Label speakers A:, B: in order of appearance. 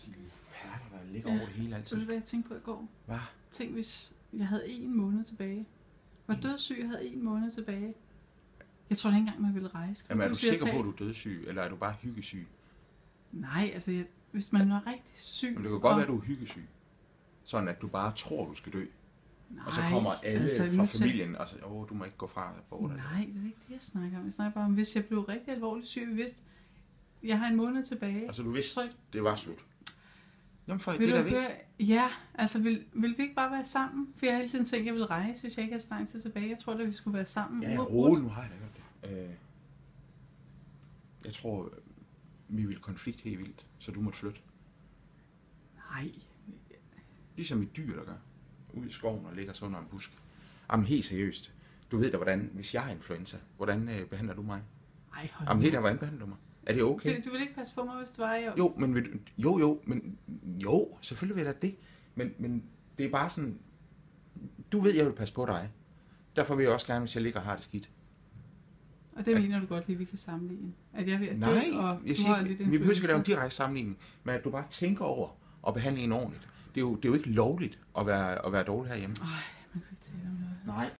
A: de perler, der ligger over det hele altid.
B: Ved du, hvad jeg tænkte på i går?
A: Hvad?
B: Tænk, hvis jeg havde 1 måned tilbage. Var dødssyg og havde 1 måned tilbage. Jeg tror ikke engang, man ville rejse.
A: Jamen, er du sikker på, at du er dødssyg, eller er du bare hyggesyg?
B: Nej, altså, hvis man var rigtig syg...
A: Men det kan godt være, at du er hyggesyg. Sådan, at du bare tror, du skal dø.
B: Nej,
A: og så kommer alle fra familien og siger, du må ikke gå fra.
B: Nej, det er ikke det, jeg snakker om. Jeg snakker bare om, hvis jeg blev rigtig alvorligt syg, hvis jeg har 1 måned tilbage.
A: Altså, du vidste, det var slut. Jamen, for
B: vil
A: det der
B: ved. Ja, altså, vil vi ikke bare være sammen? For jeg har hele tiden tænkt, at jeg ville rejse, hvis jeg ikke havde så lang tid tilbage. Jeg tror, at vi skulle være sammen.
A: Ja, nu har jeg da hørt det. Jeg tror, vi ville konflikte helt vildt, så du måtte flytte.
B: Nej.
A: Ligesom et dyr, der gør. Ude i skoven og ligger så under en busk. Jamen helt seriøst. Du ved da, hvis jeg har influenza, hvordan behandler du mig?
B: Ej,
A: Jamen helt hvordan behandler du mig? Er det okay?
B: Du vil ikke passe på mig, hvis du var i...
A: Jo, selvfølgelig vil jeg da det. Men det er bare sådan, du ved, jeg vil passe på dig. Derfor vil jeg også gerne, hvis jeg ligger og har det skidt.
B: Og det mener du godt lige, vi kan sammenligne? At jeg vil at
A: nej,
B: dø, og
A: jeg siger, vi behøver ikke lave en direkte sammenligning, men at du bare tænker over og behandle en ordentligt. Det er jo ikke lovligt at være dårlig herhjemme.
B: Ej, man kan ikke tale om noget.
A: Nej.